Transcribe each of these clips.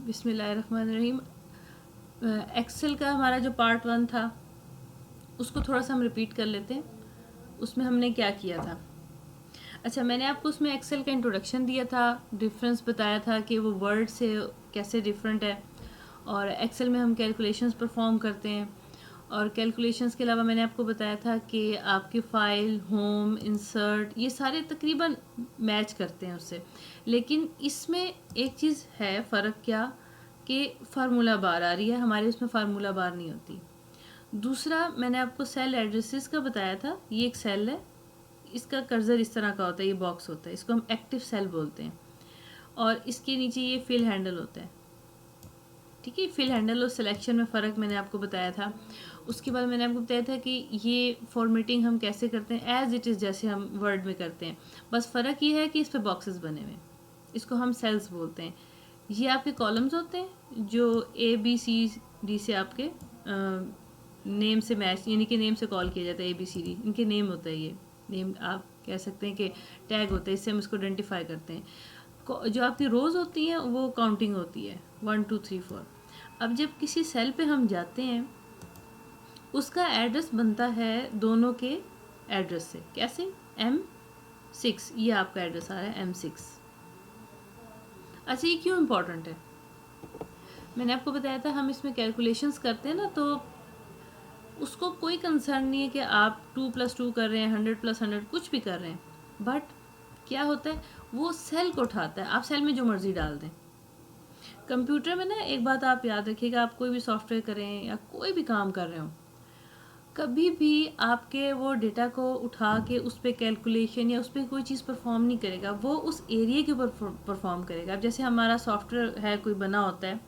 बिस्मिल्लाहिर्रहमानिर्रहीम। एक्सेल का हमारा जो पार्ट 1 था उसको थोड़ा सा हम रिपीट कर लेते हैं। उसमें हमने क्या किया था? अच्छा, मैंने आपको उसमें एक्सेल का इंट्रोडक्शन दिया था, डिफरेंस बताया था कि वो वर्ड से कैसे डिफरेंट है, और एक्सेल में हम कैलकुलेशंस परफॉर्म करते हैं। और कैलकुलेशंस के अलावा मैंने आपको बताया था कि आपकी फ़ाइल, होम, इंसर्ट, ये सारे तकरीबन मैच करते हैं उससे। लेकिन इसमें एक चीज़ है फ़र्क, क्या कि फार्मूला बार आ रही है, हमारे उसमें फार्मूला बार नहीं होती। दूसरा, मैंने आपको सेल एड्रेसेस का बताया था। ये एक सेल है, इसका कर्सर इस तरह का होता है, ये बॉक्स होता है, इसको हम एक्टिव सेल बोलते हैं। और इसके नीचे ये फिल हैंडल होता है। ठीक है, फिल हैंडल और सिलेक्शन में फ़र्क मैंने आपको बताया था। उसके बाद मैंने आपको बताया था कि ये फॉर्मेटिंग हम कैसे करते हैं, एज इट इज़ जैसे हम वर्ड में करते हैं। बस फ़र्क ये है कि इस पर बॉक्सेस बने हुए हैं, इसको हम सेल्स बोलते हैं। ये आपके कॉलम्स होते हैं जो ABCD से आपके नेम से मैच, यानी कि नेम से कॉल किया जाता है। ABCD इनके नेम होता है, ये नेम आप कह सकते हैं कि टैग होता है, इससे हम इसको आइडेंटिफाई करते हैं। जो आपकी रोज़ होती हैं वो काउंटिंग होती है 1 2 3 4। अब जब किसी सेल पे हम जाते हैं, उसका एड्रेस बनता है दोनों के एड्रेस से। कैसे? M6, ये आपका एड्रेस आ रहा है M6। अच्छा, ये क्यों इम्पोर्टेंट है? मैंने आपको बताया था हम इसमें कैलकुलेशंस करते हैं ना, तो उसको कोई कंसर्न नहीं है कि आप 2+2 कर रहे हैं, 100+100 कुछ भी कर रहे हैं। बट क्या होता है, वो सेल को उठाता है, आप सेल में जो मर्जी डाल दें। कंप्यूटर में ना एक बात आप याद रखिएगा, आप कोई भी सॉफ्टवेयर करें या कोई भी काम कर रहे हो, कभी भी आपके वो डेटा को उठा के उस पर कैलकुलेशन या उस पर कोई चीज़ परफॉर्म नहीं करेगा, वो उस एरिया के ऊपर परफॉर्म करेगा। अब जैसे हमारा सॉफ्टवेयर है, कोई बना होता है,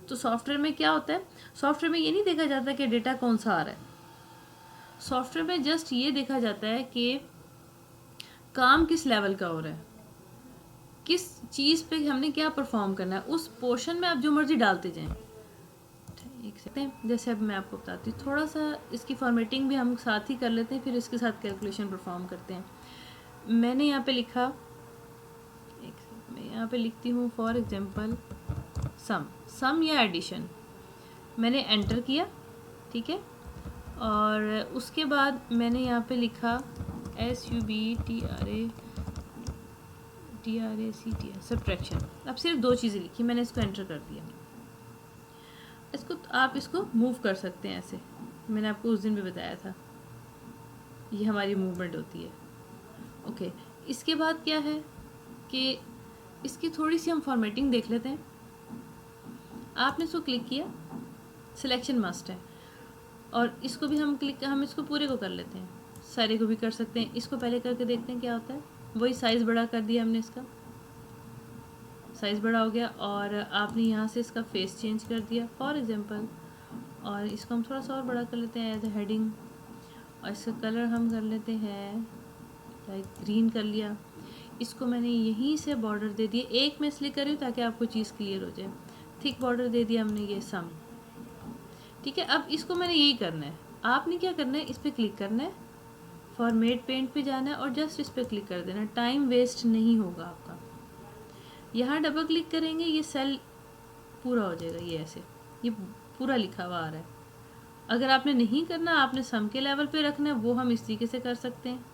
तो सॉफ्टवेयर में क्या होता है, सॉफ्टवेयर में ये नहीं देखा जाता कि डेटा कौन सा आ रहा है। सॉफ्टवेयर में जस्ट ये देखा जाता है कि काम किस लेवल का हो रहा है, किस चीज़ पे हमने क्या परफॉर्म करना है, उस पोर्शन में आप जो मर्जी डालते जाएं। एक सकते हैं, जैसे अब मैं आपको बताती हूँ, थोड़ा सा इसकी फॉर्मेटिंग भी हम साथ ही कर लेते हैं, फिर इसके साथ कैलकुलेशन परफॉर्म करते हैं। मैंने यहाँ पे लिखा, मैं यहाँ पे लिखती हूँ फॉर एग्जांपल सम या एडिशन। मैंने एंटर किया, ठीक है, और उसके बाद मैंने यहाँ पे लिखा SUBTRACTR सब्ट्रैक्शन। अब सिर्फ 2 चीज़ें लिखी, मैंने इसको एंटर कर दिया। इसको आप इसको मूव कर सकते हैं ऐसे, मैंने आपको उस दिन भी बताया था, ये हमारी मूवमेंट होती है। ओके, इसके बाद क्या है कि इसकी थोड़ी सी हम फॉर्मेटिंग देख लेते हैं। आपने इसको क्लिक किया, सिलेक्शन मस्ट है, और इसको भी हम इसको पूरे को कर लेते हैं, सारे को भी कर सकते हैं। इसको पहले करके देखते हैं क्या होता है। वही साइज़ बड़ा कर दिया हमने, इसका साइज़ बड़ा हो गया, और आपने यहाँ से इसका फेस चेंज कर दिया फॉर एग्जांपल, और इसको हम थोड़ा सा और बड़ा कर लेते हैं एज ए हेडिंग, और इसका कलर हम कर लेते हैं लाइक ग्रीन कर लिया। इसको मैंने यहीं से बॉर्डर दे दिए, एक मैं इसलिए कर रही हूँ ताकि आपको चीज़ क्लियर हो जाए। थिक बॉर्डर दे दिया हमने, ये सम, ठीक है। अब इसको मैंने यही करना है, आपने क्या करना है, इस पर क्लिक करना है, फॉर्मेट पेंट पे जाना है और जस्ट इस पर क्लिक कर देना। टाइम वेस्ट नहीं होगा आपका। यहाँ डबल क्लिक करेंगे, ये सेल पूरा हो जाएगा, ये ऐसे, ये पूरा लिखा हुआ आ रहा है। अगर आपने नहीं करना, आपने सम के लेवल पे रखना है, वो हम इस तरीके से कर सकते हैं।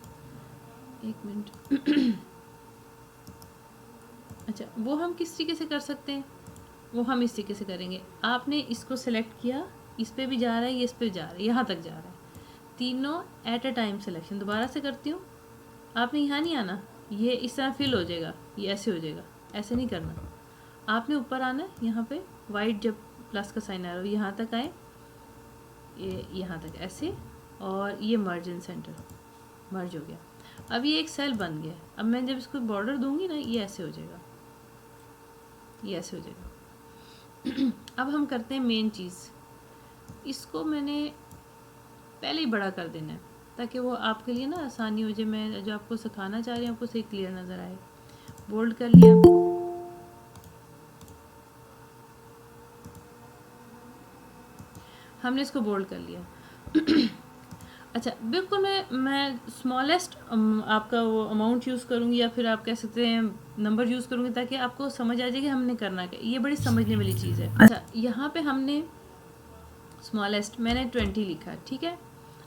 एक मिनट अच्छा, वो हम किस तरीके से कर सकते हैं, वो हम इस तरीके से करेंगे। आपने इसको सेलेक्ट किया, इस पर भी जा रहा है, ये इस पर जा रहा है, यहाँ तक जा रहा है, तीनों एट अ टाइम सिलेक्शन। दोबारा से करती हूँ, आपने यहाँ नहीं आना, ये इस तरह फिल हो जाएगा, ये ऐसे हो जाएगा, ऐसे नहीं करना। आपने ऊपर आना है, यहाँ पे वाइट जब प्लस का साइन आ रहा हो, यहाँ तक आए, ये यहाँ तक ऐसे, और ये मर्ज इन सेंटर, मर्ज हो गया। अब ये एक सेल बन गया। अब मैं जब इसको बॉर्डर दूंगी ना, ये ऐसे हो जाएगा, ये ऐसे हो जाएगा। अब हम करते हैं मेन चीज़, इसको मैंने पहले ही बड़ा कर देना है ताकि वो आपके लिए ना आसानी हो जाए। मैं जो आपको सिखाना चाह रही हूँ आपको सही क्लियर नज़र आए। बोल्ड कर लिया, हमने इसको बोल्ड कर लिया। अच्छा, बिल्कुल मैं स्मॉलेस्ट आपका वो अमाउंट यूज़ करूँगी, या फिर आप कह सकते हैं नंबर यूज़ करूँगी, ताकि आपको समझ आ जाए कि हमने करना क्या। ये बड़ी समझने वाली चीज़ है। अच्छा, यहाँ पे हमने स्मॉलेस्ट मैंने 20 लिखा, ठीक है।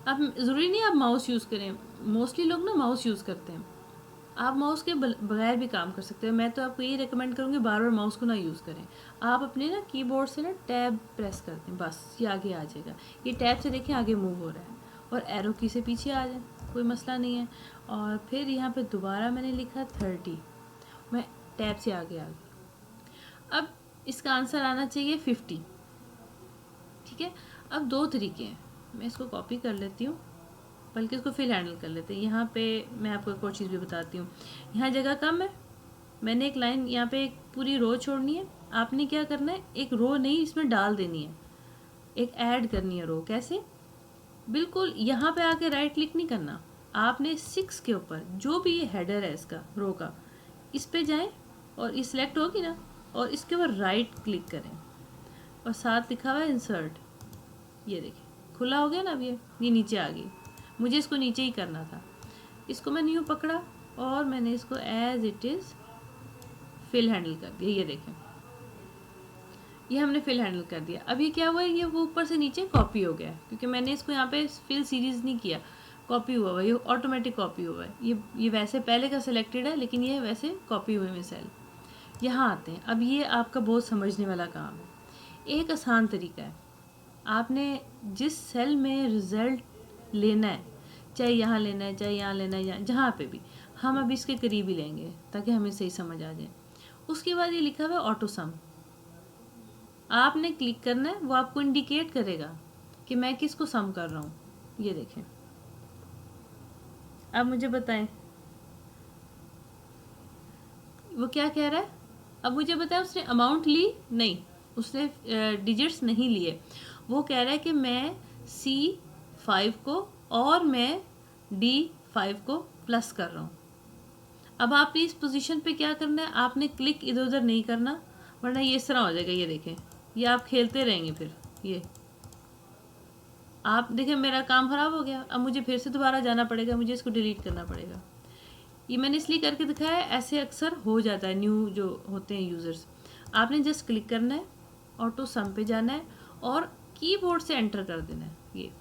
अब ज़रूरी नहीं आप माउस यूज़ करें, मोस्टली लोग ना माउस यूज़ करते हैं। आप माउस के बगैर भी काम कर सकते हो। मैं तो आपको यही रिकमेंड करूँगी, बार बार माउस को ना यूज़ करें। आप अपने ना कीबोर्ड से ना टैब प्रेस कर दें, बस ये आगे आ जाएगा। ये टैब से देखें आगे मूव हो रहा है, और एरो की से पीछे आ जाए, कोई मसला नहीं है। और फिर यहाँ पे दोबारा मैंने लिखा 30, मैं टैब से आगे आ गई। अब इसका आंसर आना चाहिए 50, ठीक है। अब दो तरीके हैं, मैं इसको कॉपी कर लेती हूँ, बल्कि इसको फिर हैंडल कर लेते हैं। यहाँ पे मैं आपको एक और चीज़ भी बताती हूँ। यहाँ जगह कम है, मैंने एक लाइन यहाँ पे एक पूरी रो छोड़नी है। आपने क्या करना है, एक रो नहीं इसमें डाल देनी है, एक ऐड करनी है रो। कैसे? बिल्कुल यहाँ पे आके राइट क्लिक नहीं करना, आपने 6 के ऊपर जो भी ये हेडर है इसका रो का, इस पे जाएं, और ये सिलेक्ट होगी ना, और इसके ऊपर राइट क्लिक करें, और साथ लिखा हुआ है इंसर्ट। ये देखिए खुला हो गया ना। अब ये नीचे आ गई। मुझे इसको नीचे ही करना था। इसको मैंने यूँ पकड़ा और मैंने इसको एज इट इज़ फिल हैंडल कर दिया। ये देखें, ये हमने फिल हैंडल कर दिया। अब ये क्या हुआ है, ये वो ऊपर से नीचे कॉपी हो गया है, क्योंकि मैंने इसको यहाँ पे फिल सीरीज नहीं किया, कॉपी हुआ है, ये ऑटोमेटिक कॉपी हुआ है। ये वैसे पहले का सिलेक्टेड है, लेकिन ये वैसे कॉपी हुए में सेल। यहाँ आते हैं, अब ये आपका बहुत समझने वाला काम है। एक आसान तरीका है, आपने जिस सेल में रिज़ल्ट लेना है, चाहे यहाँ लेना है, चाहे यहाँ लेना है, या जहाँ पे भी, हम अब इसके करीब ही लेंगे ताकि हमें सही समझ आ जाए। उसके बाद ये लिखा हुआ है ऑटो सम, आपने क्लिक करना है, वो आपको इंडिकेट करेगा कि मैं किसको सम कर रहा हूँ। ये देखें, अब मुझे बताएं वो क्या कह रहा है। अब मुझे बताएं, उसने अमाउंट ली? नहीं, उसने डिजिट्स नहीं लिए। वो कह रहा है कि मैं C5 को और मैं D5 को प्लस कर रहा हूँ। अब आपने इस पोजीशन पे क्या करना है, आपने क्लिक इधर उधर नहीं करना, वरना ये इस तरह हो जाएगा। ये देखें, ये आप खेलते रहेंगे, फिर ये आप देखें मेरा काम ख़राब हो गया। अब मुझे फिर से दोबारा जाना पड़ेगा, मुझे इसको डिलीट करना पड़ेगा। ये मैंने इसलिए करके दिखाया है, ऐसे अक्सर हो जाता है न्यू जो होते हैं यूज़र्स। आपने जस्ट क्लिक करना है, ऑटो सम पे जाना है, और कीबोर्ड से एंटर कर देना है। ये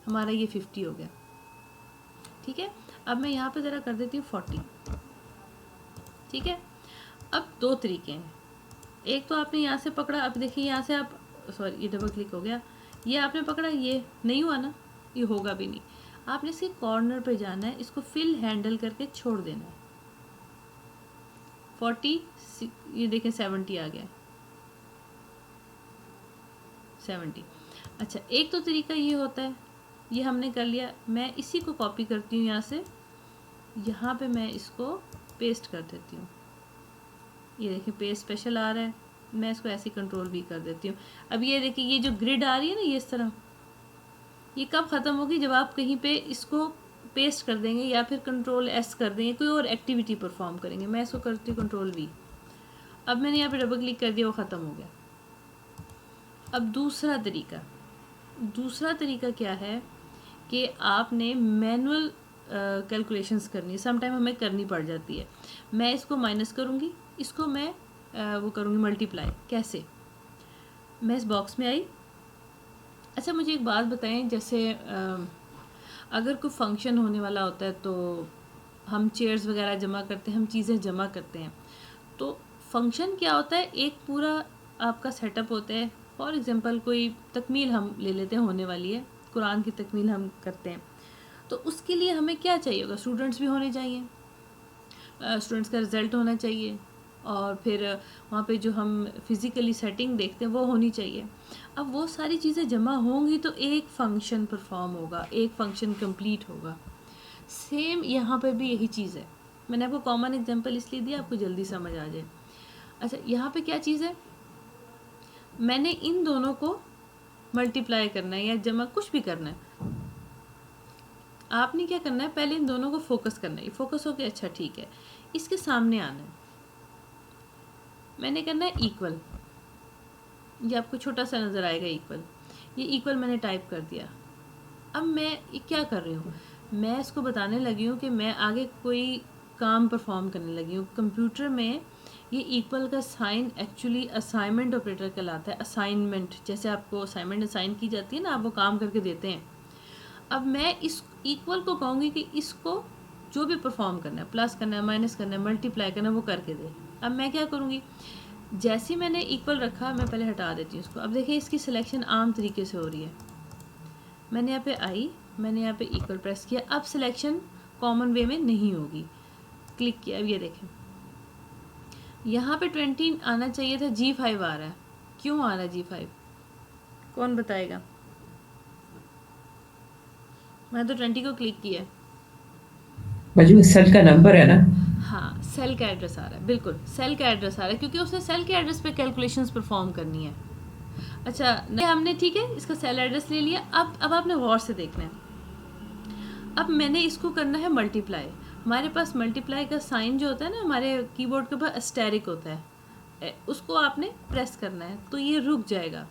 हमारा ये 50 हो गया, ठीक है। अब मैं यहाँ पे ज़रा कर देती हूँ 40, ठीक है। अब दो तरीके हैं, एक तो आपने यहाँ से पकड़ा, अब देखिए यहाँ से आप, सॉरी ये डबल क्लिक हो गया, ये आपने पकड़ा, ये नहीं हुआ ना, ये होगा भी नहीं। आपने इसके कॉर्नर पे जाना है, इसको फिल हैंडल करके छोड़ देना है। 40, ये देखें 70 आ गया, 70। अच्छा, एक तो तरीका ये होता है, ये हमने कर लिया। मैं इसी को कॉपी करती हूँ यहाँ से, यहाँ पे मैं इसको पेस्ट कर देती हूँ। ये देखिए पेस्ट स्पेशल आ रहा है, मैं इसको ऐसे कंट्रोल भी कर देती हूँ। अब ये देखिए, ये जो ग्रिड आ रही है ना, ये इस तरह, ये कब ख़त्म होगी, जब आप कहीं पे इसको पेस्ट कर देंगे या फिर कंट्रोल S कर देंगे, कोई और एक्टिविटी परफॉर्म करेंगे। मैं इसको करती हूँ कंट्रोल V। अब मैंने यहाँ पे डबल क्लिक कर दिया, वो ख़त्म हो गया। अब दूसरा तरीका क्या है कि आपने मैनुअल कैलकुलेशंस करनी है। सम टाइम हमें करनी पड़ जाती है। मैं इसको माइनस करूँगी, इसको मैं वो करूँगी मल्टीप्लाई। कैसे? मैं इस बॉक्स में आई। अच्छा, मुझे एक बात बताएं, जैसे अगर कोई फंक्शन होने वाला होता है तो हम चेयर्स वगैरह जमा करते हैं, हम चीज़ें जमा करते हैं। तो फंक्शन क्या होता है, एक पूरा आपका सेटअप होता है। फॉर एग्ज़ाम्पल कोई तकमील हम ले लेते हैं, होने वाली है, कुरान की तकमील हम करते हैं, तो उसके लिए हमें क्या चाहिए होगा, स्टूडेंट्स भी होने चाहिए, स्टूडेंट्स का रिज़ल्ट होना चाहिए, और फिर वहाँ पे जो हम फिज़िकली सेटिंग देखते हैं वो होनी चाहिए। अब वो सारी चीज़ें जमा होंगी तो एक फ़ंक्शन परफॉर्म होगा, एक फ़ंक्शन कंप्लीट होगा। सेम यहाँ पर भी यही चीज़ है। मैंने आपको कॉमन एग्जांपल इसलिए दिया आपको जल्दी समझ आ जाए। अच्छा, यहाँ पे क्या चीज़ है, मैंने इन दोनों को मल्टीप्लाई करना है या जमा, कुछ भी करना है। आपने क्या करना है, पहले इन दोनों को फोकस करना है। फोकस हो गया, अच्छा ठीक है, इसके सामने आना है, मैंने करना है इक्वल। ये आपको छोटा सा नज़र आएगा इक्वल, ये इक्वल मैंने टाइप कर दिया। अब मैं ये क्या कर रही हूँ, मैं इसको बताने लगी हूँ कि मैं आगे कोई काम परफॉर्म करने लगी हूँ। कंप्यूटर में ये इक्वल का साइन एक्चुअली असाइनमेंट ऑपरेटर कहलाता है। असाइनमेंट, जैसे आपको असाइनमेंट असाइन की जाती है ना, आप वो काम करके देते हैं। अब मैं इस इक्वल को कहूँगी कि इसको जो भी परफॉर्म करना है, प्लस करना है, माइनस करना है, मल्टीप्लाई करना है, वो करके दे। अब मैं क्या करूँगी, जैसे ही मैंने इक्वल रखा, मैं पहले हटा देती हूँ इसको। अब देखिए इसकी सिलेक्शन आम तरीके से हो रही है। मैंने यहाँ पे आई, मैंने यहाँ पे इक्वल प्रेस किया, अब सिलेक्शन कॉमन वे में नहीं होगी। क्लिक किया, अब ये देखें यहाँ पे 20 आना चाहिए था, G5 आ रहा है। क्यों आ रहा है G5, कौन बताएगा? मैं तो 20 को क्लिक किया। बाजू में सेल का नंबर है ना। हाँ, सेल का एड्रेस आ रहा है, बिल्कुल सेल का एड्रेस आ रहा है, क्योंकि उसने सेल के एड्रेस पे कैलकुलेशंस परफॉर्म करनी है। अच्छा, नहीं हमने ठीक है इसका सेल एड्रेस ले लिया। अब आपने गौर से देखना है। अब मैंने इसको करना है मल्टीप्लाई। हमारे पास मल्टीप्लाई का साइन जो होता है ना, हमारे कीबोर्ड के ऊपर एस्टेरिक होता है, उसको आपने प्रेस करना है तो ये रुक जाएगा,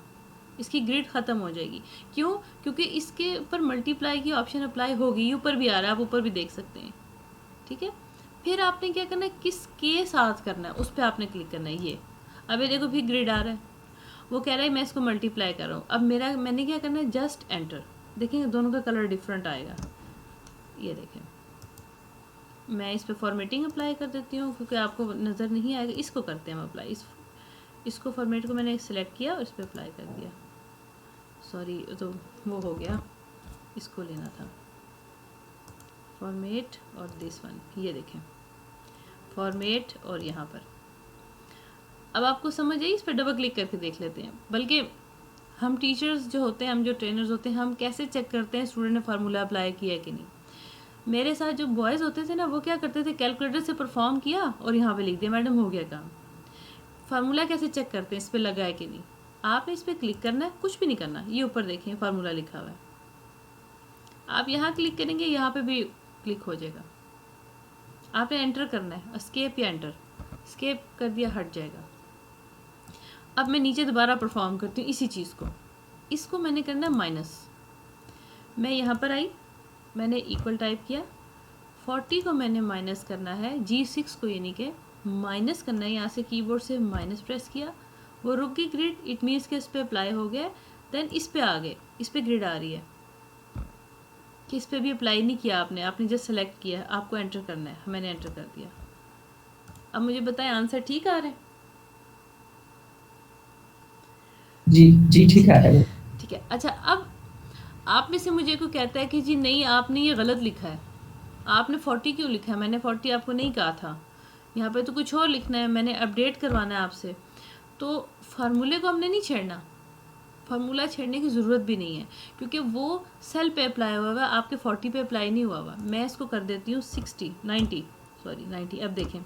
इसकी ग्रिड ख़त्म हो जाएगी। क्यों? क्योंकि इसके ऊपर मल्टीप्लाई की ऑप्शन अप्लाई होगी। ऊपर भी आ रहा है, आप ऊपर भी देख सकते हैं, ठीक है। फिर आपने क्या करना है, किसके साथ करना है, उस पर आपने क्लिक करना है। ये अब ये देखो फिर ग्रिड आ रहा है, वो कह रहा है मैं इसको मल्टीप्लाई कर रहा हूँ। अब मैंने क्या करना है, जस्ट एंटर। देखेंगे दोनों का कलर डिफरेंट आएगा। ये देखें, मैं इस पर फॉर्मेटिंग अप्लाई कर देती हूँ क्योंकि आपको नज़र नहीं आएगा। इसको करते हैं हम अप्लाई। इसको फॉर्मेट को मैंने सिलेक्ट किया और इस पर अप्लाई कर दिया। सॉरी, तो वो हो गया, इसको लेना था फॉर्मेट और दिस वन। ये देखें फॉर्मेट और यहाँ पर। अब आपको समझ आई, इस पर डबल क्लिक करके देख लेते हैं। बल्कि हम टीचर्स जो होते हैं, हम जो ट्रेनर्स होते हैं, हम कैसे चेक करते हैं स्टूडेंट ने फार्मूला अप्लाई किया है कि नहीं। मेरे साथ जो बॉयज़ होते थे ना, वो क्या करते थे, कैलकुलेटर से परफॉर्म किया और यहाँ पे लिख दिया मैडम हो गया काम। फार्मूला कैसे चेक करते हैं, इस पर लगा है कि नहीं। आपने इस पर क्लिक करना है, कुछ भी नहीं करना। ये ऊपर देखें फार्मूला लिखा हुआ है, आप यहाँ क्लिक करेंगे, यहाँ पे भी क्लिक हो जाएगा। आपने एंटर करना है, एस्केप या एंटर। एस्केप कर दिया, हट जाएगा। अब मैं नीचे दोबारा परफॉर्म करती हूँ इसी चीज़ को। इसको मैंने करना है माइनस। मैं यहाँ पर आई, मैंने इक्वल टाइप किया, 40 को मैंने माइनस करना है, G6 को यानी कि माइनस करना है। यहाँ से कीबोर्ड से माइनस प्रेस किया, वो रुक गई ग्रिड, इट मीन्स कि इस पर अप्लाई हो गया। देन इस पे आ गए, इस पर ग्रिड आ रही है कि इस पर भी अप्लाई नहीं किया आपने जस्ट सेलेक्ट किया है, आपको एंटर करना है। मैंने एंटर कर दिया। अब मुझे बताएं आंसर ठीक आ रहा है? जी जी, ठीक आ रहा है। ठीक है। अच्छा, अब आप में से मुझे कोई कहता है कि जी नहीं आपने ये गलत लिखा है, आपने 40 क्यों लिखा है, मैंने 40 आपको नहीं कहा था, यहाँ पे तो कुछ और लिखना है, मैंने अपडेट करवाना है आपसे। तो फार्मूले को हमने नहीं छेड़ना, फार्मूला छेड़ने की ज़रूरत भी नहीं है, क्योंकि वो सेल पे अप्लाई हुआ हुआ, आपके 40 पे अप्लाई नहीं हुआ हुआ। मैं इसको कर देती हूँ 90। अब देखें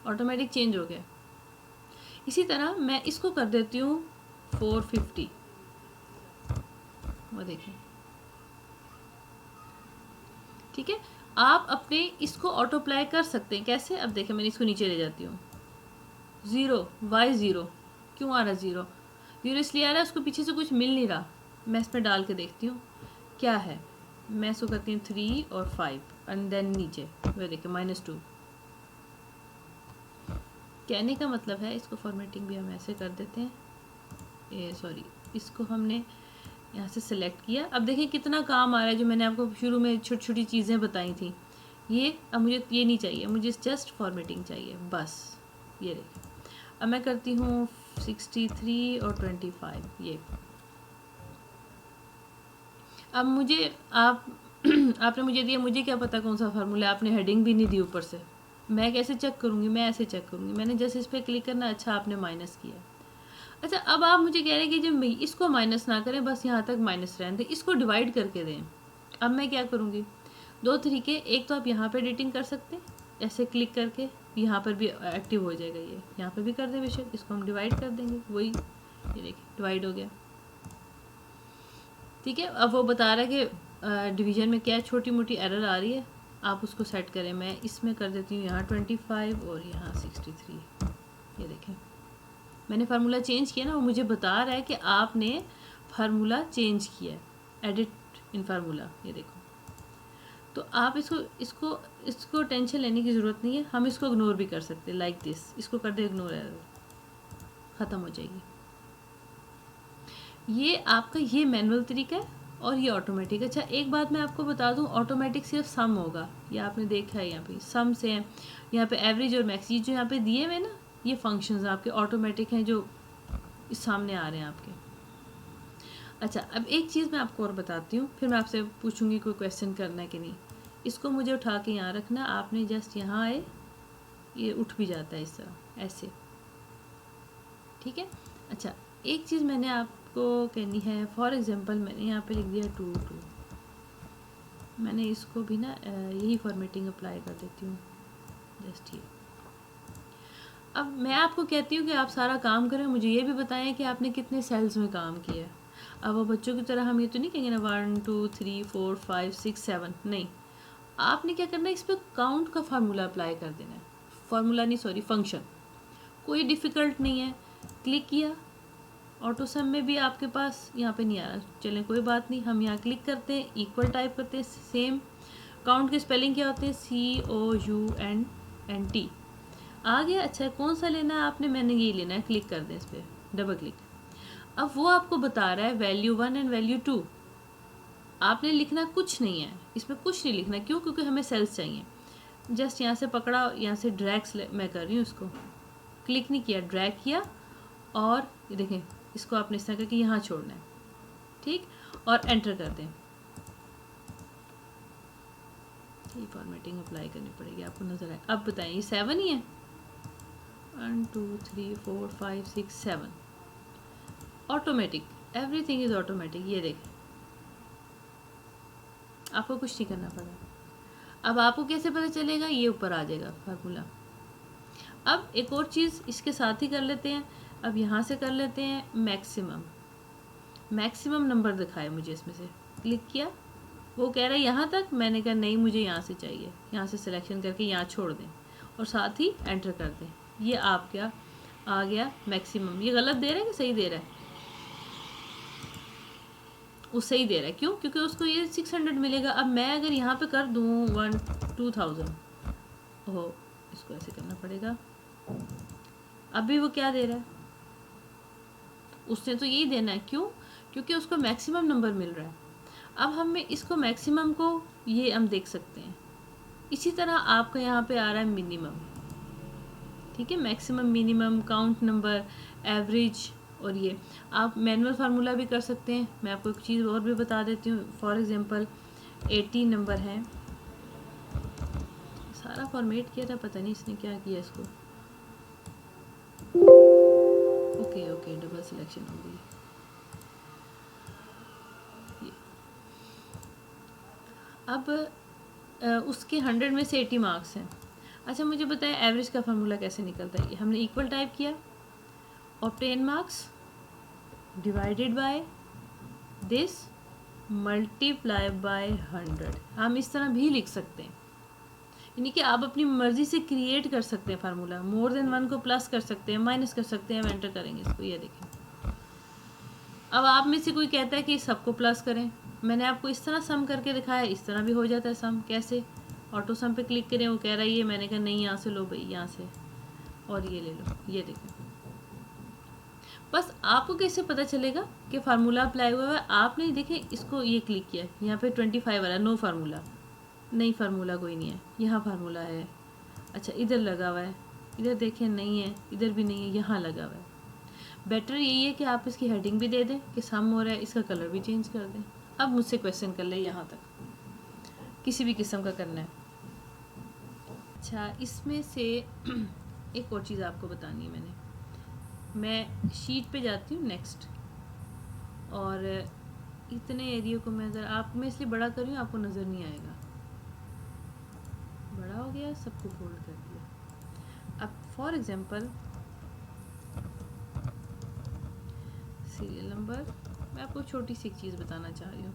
ऑटोमेटिक चेंज हो गया। इसी तरह मैं इसको कर देती हूँ 450, वो देखें, ठीक है। आप अपने इसको ऑटो अप्लाई कर सकते हैं। कैसे? अब देखें, मैंने इसको नीचे ले जाती हूँ, 0 वाई 0। क्यों आ रहा 0? 0 इसलिए आ रहा है, उसको पीछे से कुछ मिल नहीं रहा। मैं इसमें डाल के देखती हूँ क्या है। मैं इसको करती हूँ 3 और 5 एंड देन नीचे वो देखें -2। कहने का मतलब है, इसको फॉर्मेटिंग भी हम ऐसे कर देते हैं। सॉरी, इसको हमने यहाँ से सिलेक्ट किया। अब देखें कितना काम आ रहा है, जो मैंने आपको शुरू में छोटी छोटी चीज़ें बताई थी। ये अब मुझे ये नहीं चाहिए, मुझे जस्ट फॉर्मेटिंग चाहिए बस। ये देखें, अब मैं करती हूँ 63 और 25। ये अब मुझे आपने मुझे दिया, मुझे क्या पता कौन सा फार्मूला, आपने हेडिंग भी नहीं दी ऊपर से। मैं कैसे चेक करूँगी? मैं ऐसे चेक करूँगी। मैंने जैसे इस पर क्लिक करना, अच्छा आपने माइनस किया। अच्छा, अब आप मुझे कह रहे हैं कि जब इसको माइनस ना करें, बस यहाँ तक माइनस रहने दें, इसको डिवाइड करके दें। अब मैं क्या करूँगी, दो तरीके। एक तो आप यहाँ पे एडिटिंग कर सकते हैं, ऐसे क्लिक करके यहाँ पर भी एक्टिव हो जाएगा। ये यहाँ पे भी कर दें बेशक, इसको हम डिवाइड कर देंगे। वही ये देखिए डिवाइड हो गया, ठीक है। अब वो बता रहा है कि डिवीजन में क्या छोटी मोटी एरर आ रही है, आप उसको सेट करें। मैं इसमें कर देती हूँ यहाँ 25 और यहाँ 63। ये देखें मैंने फार्मूला चेंज किया ना, वो मुझे बता रहा है कि आपने फार्मूला चेंज किया है। एडिट इन फार्मूला, ये देखो। तो आप इसको इसको इसको टेंशन लेने की ज़रूरत नहीं है, हम इसको इग्नोर भी कर सकते हैं, लाइक दिस, इसको कर दे इग्नोर, एरर ख़त्म हो जाएगी। ये आपका ये मैनुअल तरीका है और ये ऑटोमेटिक। अच्छा एक बात मैं आपको बता दूं, ऑटोमेटिक सिर्फ सम होगा, ये आपने देखा है यहाँ पे सम से है, यहाँ पे एवरेज और मैक्स, ये जो यहाँ पे दिए हुए ना ये फंक्शंस आपके ऑटोमेटिक हैं जो इस सामने आ रहे हैं आपके। अच्छा अब एक चीज़ मैं आपको और बताती हूँ, फिर मैं आपसे पूछूंगी कोई क्वेश्चन करना है कि नहीं। इसको मुझे उठा के यहाँ रखना, आपने जस्ट यहाँ आए, ये उठ भी जाता है इस तरह ऐसे, ठीक है। अच्छा एक चीज़ मैंने आपको कहनी है, फॉर एग्जांपल मैंने यहाँ पे लिख दिया 2 2, मैंने इसको भी ना यही फॉर्मेटिंग अप्लाई कर देती हूँ जस्ट ये। अब मैं आपको कहती हूँ कि आप सारा काम करें, मुझे ये भी बताएं कि आपने कितने सेल्स में काम किया है। अब वो बच्चों की तरह हम ये तो नहीं कहेंगे ना 1 2 3 4 5 6 7, नहीं, आपने क्या करना है, इस पर काउंट का फार्मूला अप्लाई कर देना है, फार्मूला नहीं सॉरी फंक्शन, कोई डिफ़िकल्ट नहीं है। क्लिक किया, ऑटो सम में भी आपके पास यहाँ पे नहीं आ रहा, चलें कोई बात नहीं, हम यहाँ क्लिक करते हैं, इक्वल टाइप करते हैं, सेम। काउंट के स्पेलिंग क्या होते हैं, COUNT, आ गया। अच्छा कौन सा लेना है आपने, मैंने ये लेना है, क्लिक कर दें इस पर, डबल क्लिक। अब वो आपको बता रहा है वैल्यू 1 एंड वैल्यू 2, आपने लिखना कुछ नहीं है, इसमें कुछ नहीं लिखना, क्यों, क्योंकि हमें सेल्स चाहिए। जस्ट यहाँ से पकड़ा, यहाँ से ड्रैग मैं कर रही हूँ, इसको क्लिक नहीं किया, ड्रैग किया, और ये देखें इसको आपने इस तरह करके यहाँ छोड़ना है, ठीक, और एंटर कर दें। ये फॉर्मेटिंग अप्लाई करनी पड़ेगी, आपको नज़र आए। अब बताएं ये 7 ही है, 1 2 3 4 5 6 7, ऑटोमेटिक, एवरीथिंग इज़ ऑटोमेटिक। ये देखें आपको कुछ नहीं करना पड़ा। अब आपको कैसे पता चलेगा, ये ऊपर आ जाएगा फार्मूला। अब एक और चीज़ इसके साथ ही कर लेते हैं, अब यहाँ से कर लेते हैं मैक्सिमम, मैक्सिमम नंबर दिखाए मुझे इसमें से, क्लिक किया, वो कह रहा है यहाँ तक, मैंने कहा नहीं मुझे यहाँ से चाहिए, यहाँ से सिलेक्शन करके यहाँ छोड़ दें और साथ ही एंटर कर दें। ये आप क्या आ गया मैक्सिमम। ये गलत दे रहा है कि सही दे रहा है, वो सही दे रहा है, क्यों, क्योंकि उसको ये 600 मिलेगा। अब मैं अगर यहाँ पे कर दूँ 2000, ओहो इसको ऐसे करना पड़ेगा, अभी वो क्या दे रहा है, उसने तो यही देना है, क्यों, क्योंकि उसको मैक्सिमम नंबर मिल रहा है। अब हमें इसको मैक्सिमम को ये हम देख सकते हैं, इसी तरह आपका यहाँ पे आ रहा है मिनिमम, ठीक है, maximum minimum count number average, और ये आप मैनुअल फार्मूला भी कर सकते हैं। मैं आपको एक चीज़ और भी बता देती हूँ, फॉर एग्जांपल 80 नंबर है, सारा फॉर्मेट किया था, पता नहीं इसने क्या किया इसको, ओके ओके डबल सिलेक्शन हो गई। अब उसके 100 में से 80 मार्क्स हैं। अच्छा मुझे बताएं एवरेज का फार्मूला कैसे निकलता है। हमने इक्वल टाइप किया, obtain marks divided by this multiply by 100। हम इस तरह भी लिख सकते हैं, यानी कि आप अपनी मर्ज़ी से क्रिएट कर सकते हैं फार्मूला, मोर देन 1 को प्लस कर सकते हैं, माइनस कर सकते हैं। हम एंटर करेंगे इसको, ये देखें। अब आप में से कोई कहता है कि सबको प्लस करें, मैंने आपको इस तरह सम करके दिखाया, इस तरह भी हो जाता है सम। कैसे, ऑटो सम पे क्लिक करें, वो कह रहा है ये, मैंने कहा नहीं यहाँ से लो भाई, यहाँ से, और ये ले लो, ये देखें। बस आपको कैसे पता चलेगा कि फार्मूला अप्लाई हुआ है, आपने देखें इसको ये क्लिक किया, यहाँ पे 25 वाला नो फार्मूला, नहीं फार्मूला कोई नहीं है, यहाँ फार्मूला है। अच्छा इधर लगा हुआ है, इधर देखें नहीं है, इधर भी नहीं है, यहाँ लगा हुआ है। बेटर यही है कि आप इसकी हेडिंग भी दे दें कि सम हो रहा है, इसका कलर भी चेंज कर दें। अब मुझसे क्वेश्चन कर ले, यहाँ तक किसी भी किस्म का करना है। अच्छा इसमें से एक और चीज़ आपको बतानी है मैं शीट पे जाती हूँ नेक्स्ट, और इतने एरिया को मैं ज़रा आप में इसलिए बड़ा कर रही हूँ, आपको नज़र नहीं आएगा, बड़ा हो गया, सबको फोल्ड कर दिया। अब फॉर एग्जांपल सीरियल नंबर, मैं आपको छोटी सी एक चीज़ बताना चाह रही हूँ।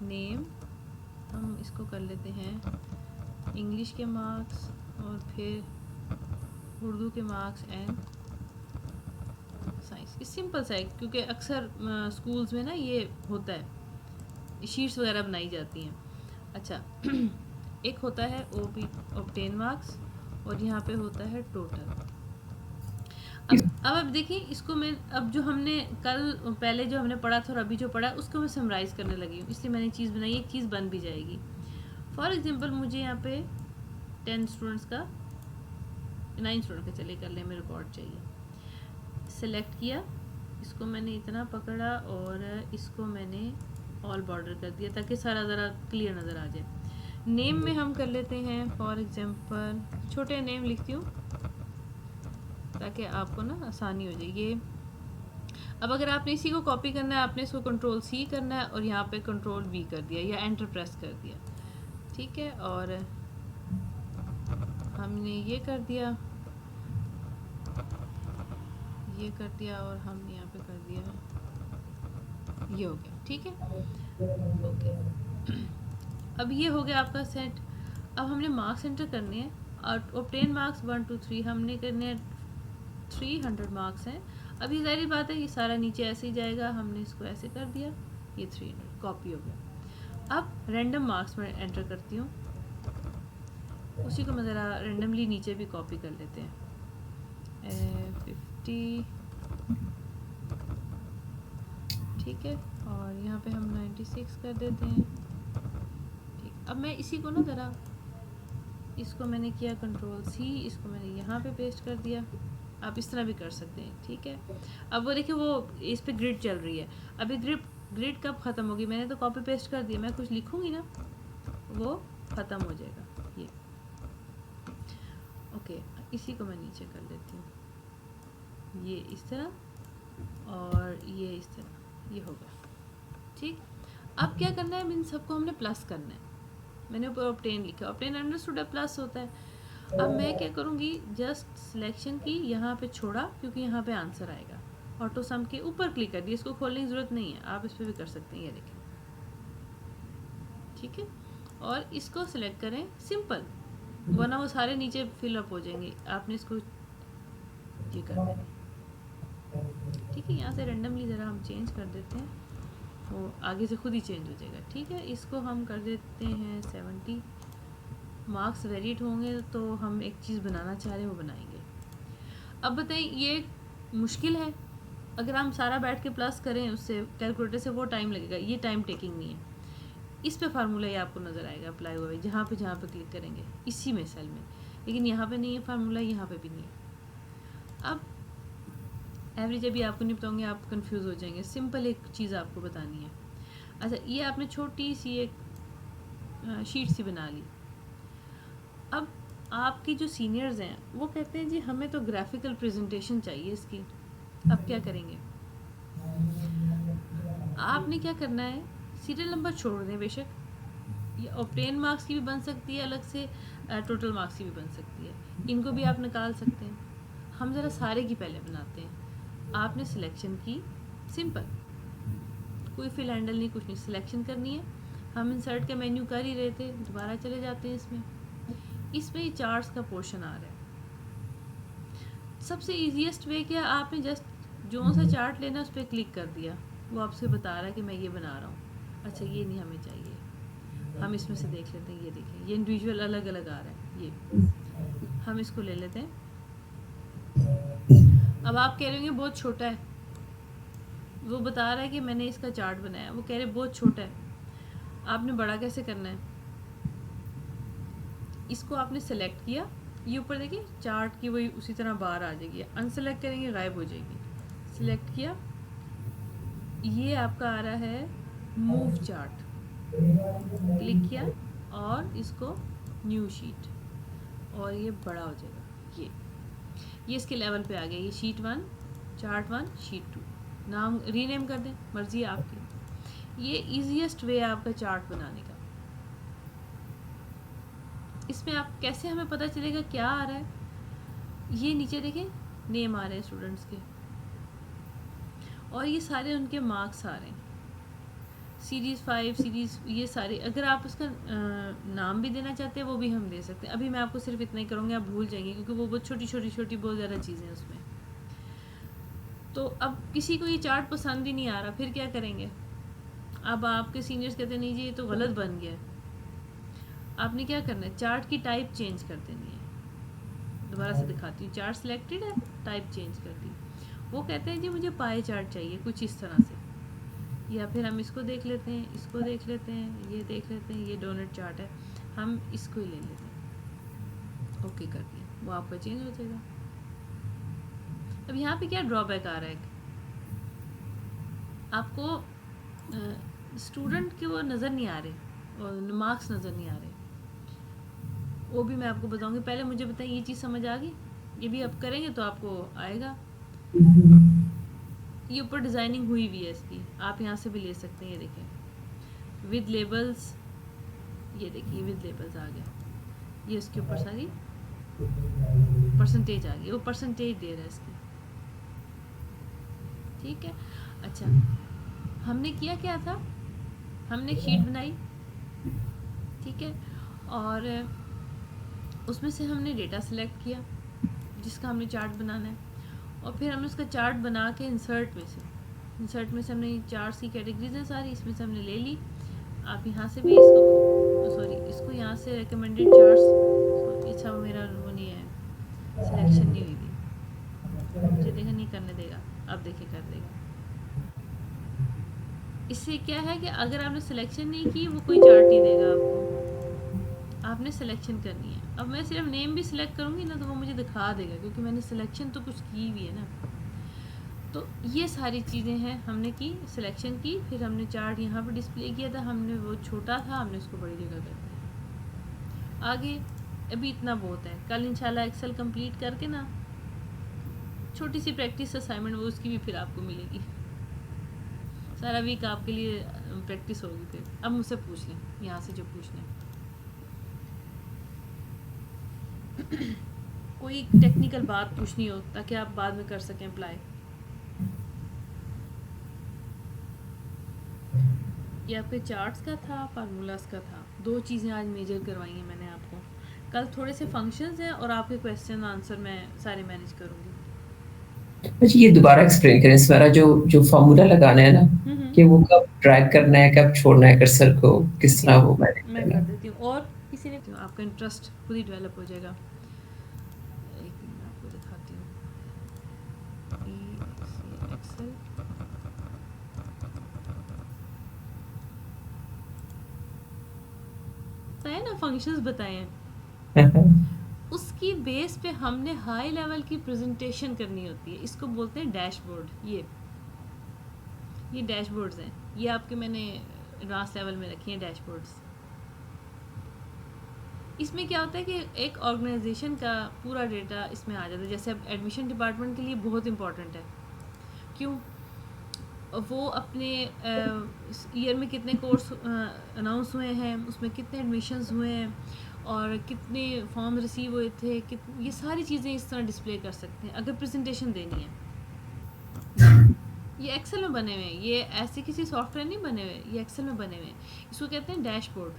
नेम हम इसको कर लेते हैं इंग्लिश के मार्क्स, और फिर उर्दू के मार्क्स एंड साइंस। ये सिंपल सा है, क्योंकि अक्सर स्कूल्स में ना ये होता है शीट्स वगैरह बनाई जाती हैं। अच्छा एक होता है OB ऑब्टेन मार्क्स और यहाँ पे होता है टोटल। अब देखिए इसको मैं अब जो हमने कल पहले जो हमने पढ़ा था और अभी जो पढ़ा उसको मैं समराइज़ करने लगी हूँ, इसलिए मैंने चीज़ बनाई, एक चीज़ बन भी जाएगी। फॉर एग्जांपल मुझे यहाँ पे 10 स्टूडेंट्स का 9 स्टूडेंट का चले कर ले में रिकॉर्ड चाहिए। सेलेक्ट किया, इसको मैंने इतना पकड़ा और इसको मैंने ऑल बॉर्डर कर दिया ताकि सारा ज़रा क्लियर नज़र आ जाए। नेम में हम कर लेते हैं फॉर एग्जांपल छोटे नेम लिखती हूँ ताकि आपको ना आसानी हो जाएगी। अब अगर आपने इसी को कॉपी करना है, आपने इसको Ctrl+C करना है और यहाँ पे Ctrl+V कर दिया या एंटर प्रेस कर दिया, ठीक है। और हमने ये कर दिया, ये कर दिया और हमने यहाँ पे कर दिया, ये हो गया, ठीक है, ओके। अब ये हो गया आपका सेट। अब हमने मार्क्स एंटर करने हैं और ऑब्टेन मार्क्स 1 2 3 हमने करने हैं 300 मार्क्स हैं। अब ये सारी बात है, ये सारा नीचे ऐसे ही जाएगा, हमने इसको ऐसे कर दिया, ये 300 कॉपी हो गया। अब रैंडम मार्क्स में एंटर करती हूँ, उसी को मैं ज़रा रैंडमली नीचे भी कॉपी कर लेते हैं। 50, ठीक है, और यहाँ पे हम 96 कर देते हैं, ठीक। अब मैं इसी को ना ज़रा, इसको मैंने किया Ctrl+C, इसको मैंने यहाँ पे पेस्ट कर दिया। आप इस तरह भी कर सकते हैं, ठीक है। अब वो देखिए वो इस पे ग्रिड चल रही है, अभी ग्रिड कब ख़त्म होगी, मैंने तो कॉपी पेस्ट कर दिया, मैं कुछ लिखूँगी ना वो ख़त्म हो जाएगा, ये ओके। इसी को मैं नीचे कर देती हूँ, ये इस तरह और ये इस तरह, ये होगा, ठीक। अब क्या करना है, इन सबको हमने प्लस करना है। मैंने ऊपर ऑब्टेन लिखा, ऑब्टेन अंडरस्टूड प्लस होता है। अब मैं क्या करूँगी, जस्ट सिलेक्शन की यहाँ पे छोड़ा क्योंकि यहाँ पे आंसर आएगा, ऑटो सम के ऊपर क्लिक कर दिया, इसको खोलने की ज़रूरत नहीं है, आप इस पर भी कर सकते हैं, ये देखें, ठीक है। और इसको सिलेक्ट करें सिंपल, वरना वो सारे नीचे फिलअप हो जाएंगे, आपने इसको ये कर देना, ठीक है। यहाँ से रेंडमली ज़रा हम चेंज कर देते हैं, वो आगे से खुद ही चेंज हो जाएगा, ठीक है। इसको हम कर देते हैं 70। मार्क्स वेरिड होंगे तो हम एक चीज़ बनाना चाह रहे हैं वो बनाएंगे। अब बताइए ये मुश्किल है, अगर हम सारा बैठ के प्लस करें उससे कैलकुलेटर से वो टाइम लगेगा, ये टाइम टेकिंग नहीं है। इस पे फार्मूला ये आपको नज़र आएगा अप्लाई हुआ है, जहाँ पे क्लिक करेंगे इसी में सेल में, लेकिन यहाँ पे नहीं है फार्मूला, यहाँ पे भी नहीं है। अब एवरेज अभी आपको नहीं बताऊँगी, आप कंफ्यूज हो जाएंगे, सिंपल एक चीज़ आपको बतानी है। अच्छा ये आपने छोटी सी एक शीट सी बना ली। अब आपकी जो सीनियर्स हैं वो कहते हैं जी हमें तो ग्राफिकल प्रेजेंटेशन चाहिए इसकी, अब क्या करेंगे। आपने क्या करना है, सीरियल नंबर छोड़ दें, बेशक ये ऑब्टेन मार्क्स की भी बन सकती है अलग से, टोटल मार्क्स की भी बन सकती है, इनको भी आप निकाल सकते हैं। हम ज़रा सारे की पहले बनाते हैं। आपने सिलेक्शन की, सिंपल, कोई फिल हैंडल नहीं, कुछ नहीं, सिलेक्शन करनी है। हम इंसर्ट के मेन्यू कर ही रहे थे, दोबारा चले जाते हैं इसमें ये चार्ट्स का पोर्शन आ रहा है। सबसे ईजीएस्ट वे क्या, आपने जस्ट जो सा चार्ट लेना उस पर क्लिक कर दिया, वो आपसे बता रहा है कि मैं ये बना रहा हूँ। अच्छा ये नहीं हमें चाहिए, हम इसमें से देख लेते हैं, ये देखें ये इंडिविजुअल अलग अलग आ रहा है, ये हम इसको ले लेते हैं। अब आप कह रहे होंगे बहुत छोटा है, वो बता रहा है कि मैंने इसका चार्ट बनाया, वो कह रहे बहुत छोटा है, आपने बड़ा कैसे करना है। इसको आपने सेलेक्ट किया, ये ऊपर देखिए चार्ट की वही उसी तरह बाहर आ जाएगी, अनसेलेक्ट करेंगे गायब हो जाएगी। सिलेक्ट किया, ये आपका आ रहा है मूव चार्ट, क्लिक किया और इसको न्यू शीट, और ये बड़ा हो जाएगा, ये इसके लेवल पे आ गया, ये शीट 1 चार्ट 1 शीट 2, नाम रीनेम कर दें, मर्जी आपकी। ये ईजीएस्ट वे है आपका चार्ट बनाने का। इसमें आप कैसे हमें पता चलेगा क्या आ रहा है, ये नीचे देखें नेम आ रहे हैं स्टूडेंट्स के और ये सारे उनके मार्क्स आ रहे हैं, सीरीज़ 5 सीरीज़, ये सारे। अगर आप उसका नाम भी देना चाहते हैं वो भी हम दे सकते हैं। अभी मैं आपको सिर्फ इतना ही करूँगी, आप भूल जाएंगे क्योंकि वो बहुत छोटी बहुत ज़्यादा चीज़ें हैं उसमें। तो अब किसी को ये चार्ट पसंद ही नहीं आ रहा, फिर क्या करेंगे, अब आपके सीनियर्स कहते हैं नहीं जी ये तो गलत बन गया है, आपने क्या करना है, चार्ट की टाइप चेंज कर देनी है। दोबारा से दिखाती हूँ, चार्ट सिलेक्टेड है, टाइप चेंज कर दी। वो कहते हैं जी मुझे पाई चार्ट चाहिए कुछ इस तरह से, या फिर हम इसको देख लेते हैं, इसको देख लेते हैं, ये देख लेते हैं, ये डोनट चार्ट है, हम इसको ही ले लेते हैं। ओके कर दिया, वो आपका चेंज हो जाएगा। अब यहाँ पे क्या ड्रॉबैक आ रहा है, आपको स्टूडेंट के वो नज़र नहीं आ रहे और मार्क्स नज़र नहीं आ रहे, वो भी मैं आपको बताऊंगी। पहले मुझे बताइए ये चीज़ समझ आ गई, ये भी आप करेंगे तो आपको आएगा। ये ऊपर डिज़ाइनिंग हुई हुई है इसकी, आप यहाँ से भी ले सकते हैं, ये देखें विद लेबल्स, ये देखिए विद लेबल्स आ गया, ये इसके ऊपर सारी परसेंटेज आ गई, वो परसेंटेज दे रहा है इसकी, ठीक है। अच्छा हमने किया क्या था, हमने एक शीट बनाई, ठीक है, और उसमें से हमने डेटा सेलेक्ट किया जिसका हमने चार्ट बनाना है, और फिर हमने उसका चार्ट बना के इंसर्ट में से हमने चार्ट्स की कैटेगरीज हैं सारी, इसमें से हमने ले ली। आप यहाँ से भी इसको इसको यहाँ से रिकमेंडेड चार्ट्स, अच्छा मेरा वो नहीं है, सिलेक्शन नहीं हुई थी, मुझे देखा नहीं करने देगा, अब देखिए कर देगा। इससे क्या है कि अगर आपने सिलेक्शन नहीं की वो कोई चार्ट नहीं देगा आपको, आपने सिलेक्शन करनी है। अब मैं सिर्फ नेम भी सिलेक्ट करूँगी ना तो वो मुझे दिखा देगा, क्योंकि मैंने सिलेक्शन तो कुछ की हुई है ना। तो ये सारी चीज़ें हैं हमने की, सिलेक्शन की, फिर हमने चार्ट यहाँ पर डिस्प्ले किया था, हमने वो छोटा था हमने उसको बड़ी जगह कर दिया। आगे अभी इतना बहुत है, कल इंशाल्लाह एक्सेल कंप्लीट करके ना छोटी सी प्रैक्टिस असाइनमेंट वो उसकी भी फिर आपको मिलेगी, सारा वीक आपके लिए प्रैक्टिस होगी। फिर अब मुझसे पूछ लें यहाँ से जो पूछ लें, कोई टेक्निकल बात पूछनी हो ताकि आप बाद में कर सकें अप्लाई। ये आपके चार्ट्स का था, फार्मूलाज का था, दो चीज़ें आज मेजर करवाई हैं मैंने आपको। कल थोड़े से फंक्शंस हैं और आपके क्वेश्चन आंसर मैं सारे मैनेज करूँगी। अच्छा ये दोबारा एक्सप्लेन करें, इस बार जो जो फॉर्मूला लगाना है ना, कि वो कब ड्रैग करना है, कब छोड़ना है कर्सर को, किस तरह वो मैनेज मैं करना कर है? देती हूँ, और किसी ने आपका इंटरेस्ट खुद ही डेवलप हो जाएगा। एक मिनट मैं आपको दिखाती हूँ, एक्सेल बताए ना, फंक्शंस बताए हैं, उसकी बेस पे हमने हाई लेवल की प्रेजेंटेशन करनी होती है, इसको बोलते हैं डैशबोर्ड। ये डैशबोर्ड्स हैं, ये आपके मैंने एडवांस लेवल में रखी हैं डैशबोर्ड्स। इसमें क्या होता है कि एक ऑर्गेनाइजेशन का पूरा डेटा इसमें आ जाता है। जैसे अब एडमिशन डिपार्टमेंट के लिए बहुत इंपॉर्टेंट है, क्यों, वो अपने ईयर में कितने कोर्स अनाउंस हुए हैं, उसमें कितने एडमिशन्स हुए हैं, और कितने फॉर्म रिसीव हुए थे, ये सारी चीज़ें इस तरह डिस्प्ले कर सकते हैं अगर प्रेजेंटेशन देनी है। ये एक्सेल में बने हुए हैं, ये ऐसे किसी सॉफ्टवेयर नहीं बने हुए, ये एक्सेल में बने हुए हैं, इसको कहते हैं डैशबोर्ड।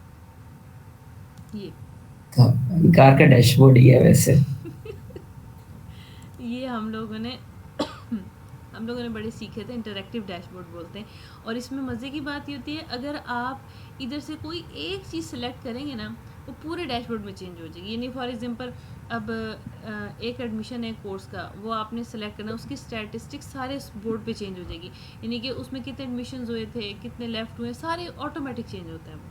कार का डैशबोर्ड ही है वैसे। ये हम लोगों ने बड़े सीखे थे, इंटरैक्टिव डैशबोर्ड बोलते हैं। और इसमें मज़े की बात ये होती है, अगर आप इधर से कोई एक चीज़ सेलेक्ट करेंगे ना, वो पूरे डैशबोर्ड में चेंज हो जाएगी। यानी फॉर एग्जांपल अब एक एडमिशन है कोर्स का, वो आपने सेलेक्ट करना, उसकी स्टैटिस्टिक्स सारे उस बोर्ड पे चेंज हो जाएगी। यानी कि उसमें कितने एडमिशन हुए थे, कितने लेफ्ट हुए, सारे ऑटोमेटिक चेंज होता है वो।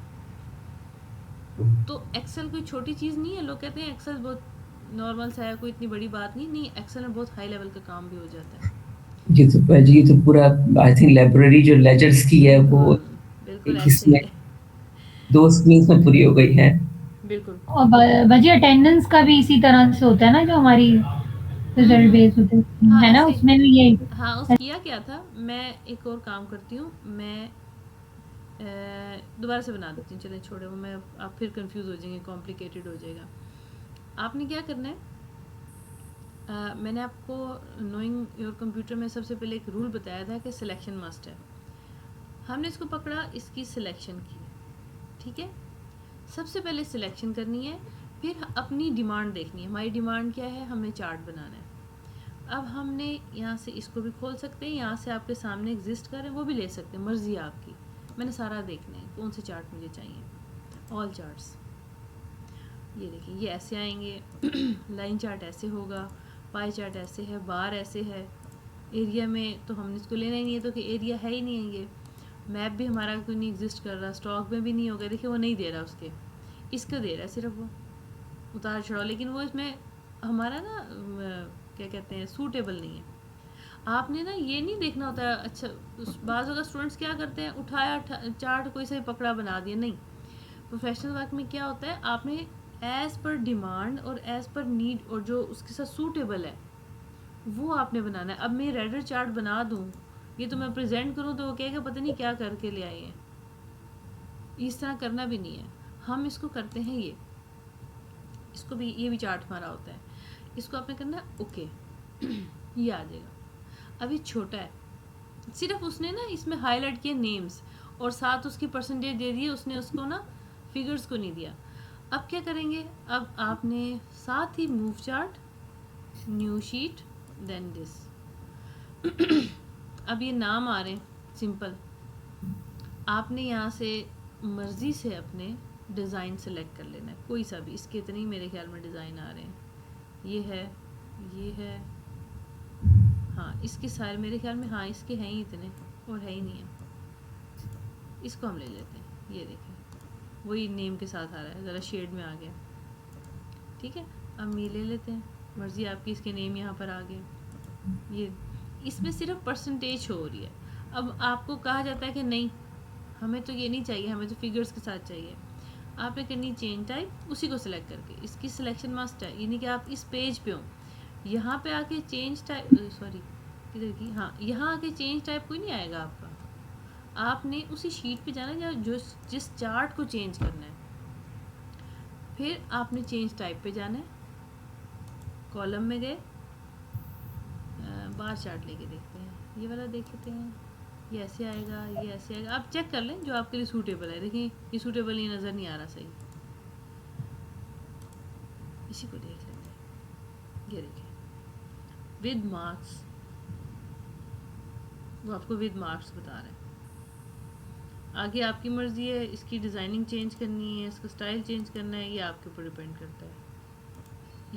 तो एक्सेल कोई छोटी चीज़ नहीं है, लोग कहते हैं एक्सेल बहुत नॉर्मल सा है, कोई इतनी बड़ी बात नहीं, एक्सेल में बहुत हाई लेवल का काम भी हो जाता है। ये तो पूरा आई थिंक लाइब्रेरी जो लेजर्स की है वो बिल्कुल एक ऐसे ही इसमें है। दो स्क्रीन में पूरी हो गई है। बिल्कुल। और बाजी अटेंडेंस का भी इसी तरह से होता है ना, जो हमारी रिजल्ट बेस होते हाँ है ना, ऐसे, उसमें भी ये हाँ उस किया क्या था। मैं एक और काम करती हूँ, मैं दोबारा से बना देती हूँ, चलें छोड़े वो, मैं आप फिर कंफ्यूज हो जाएंगे, कॉम्प्लिकेटेड हो जाएगा। आपने क्या करना है, मैंने आपको नोइंग योर कंप्यूटर में सबसे पहले एक रूल बताया था कि सिलेक्शन मस्ट है। हमने इसको पकड़ा, इसकी सिलेक्शन की, ठीक है। सबसे पहले सिलेक्शन करनी है, फिर अपनी डिमांड देखनी है, हमारी डिमांड क्या है, हमें चार्ट बनाना है। अब हमने यहाँ से इसको भी खोल सकते हैं, यहाँ से आपके सामने एग्जिस्ट कर रहे हैं वो भी ले सकते हैं, मर्ज़ी आपकी। मैंने सारा देखना है कौन से चार्ट मुझे चाहिए, ऑल चार्ट्स। ये देखिए ये ऐसे आएंगे, लाइन चार्ट ऐसे होगा, पाई चार्ट ऐसे है, बार ऐसे है। एरिया में तो हमने इसको लेना ही नहीं है, तो कि एरिया है ही नहीं है, ये मैप भी हमारा कोई नहीं एग्जिस्ट कर रहा, स्टॉक में भी नहीं होगा। देखिए वो नहीं दे रहा, उसके इसको दे रहा है सिर्फ वो उतार चढ़ाव, लेकिन वो इसमें हमारा ना क्या कहते हैं सूटेबल नहीं है। आपने ना ये नहीं देखना होता है। अच्छा बाज़ अगर स्टूडेंट्स क्या करते हैं, उठाया चार्ट कोई सा पकड़ा बना दिया, नहीं। प्रोफेशनल वर्क में क्या होता है, आपने एज़ पर डिमांड और एज़ पर नीड और जो उसके साथ सूटेबल है वो आपने बनाना है। अब मैं रेडर चार्ट बना दूँ, ये तो मैं प्रेजेंट करूँ तो वो कहेगा पता नहीं क्या करके ले आए हैं। इस तरह करना भी नहीं है, हम इसको करते हैं ये, इसको भी ये भी चार्ट हमारा होता है, इसको आपने करना है ओके। ये आ जाएगा। अभी छोटा है, सिर्फ उसने ना इसमें हाईलाइट किए नेम्स और साथ उसकी परसेंटेज दे दी है, उसने उसको ना फिगर्स को नहीं दिया। अब क्या करेंगे, अब आपने साथ ही move chart, new sheet, then this. अब ये नाम आ रहे हैं सिंपल, आपने यहाँ से मर्ज़ी से अपने डिज़ाइन सेलेक्ट कर लेना है, कोई सा भी। इसके इतने ही मेरे ख्याल में डिज़ाइन आ रहे हैं, ये है, ये है, हाँ इसके सारे मेरे ख्याल में, हाँ इसके हैं ही इतने और है ही नहीं है। इसको हम ले लेते हैं, ये देखें वही नेम के साथ आ रहा है, ज़रा शेड में आ गया, ठीक है। अब ये ले लेते हैं, मर्ज़ी आपकी, इसके नेम यहाँ पर आ गए। ये इसमें सिर्फ परसेंटेज हो रही है। अब आपको कहा जाता है कि नहीं हमें तो ये नहीं चाहिए, हमें तो फिगर्स के साथ चाहिए। आपने करनी चेंज टाइप, उसी को सिलेक्ट करके, इसकी सिलेक्शन मस्ट है, यानी कि आप इस पेज पे हो, यहाँ पे आके चेंज टाइप, सॉरी किधर की, हाँ यहाँ आके चेंज टाइप कोई नहीं आएगा आपका। आपने उसी शीट पे जाना है जो जिस चार्ट को चेंज करना है, फिर आपने चेंज टाइप पे जाना है, कॉलम में गए, बार चार्ट लेके देखते हैं, ये वाला देख लेते हैं, ये ऐसे आएगा, ये ऐसे आएगा। आप चेक कर लें जो आपके लिए सूटेबल है। देखिए ये सूटेबल, ये नज़र नहीं आ रहा सही, इसी को देख लेते हैं। ये देखिए विद मार्क्स, वो आपको विद मार्क्स बता रहे हैं। आगे आपकी मर्ज़ी है, इसकी डिज़ाइनिंग चेंज करनी है, इसका स्टाइल चेंज करना है, ये आपके ऊपर डिपेंड करता है।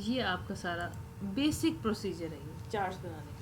ये आपका सारा बेसिक प्रोसीजर है ये चार्ट्स बनाने का।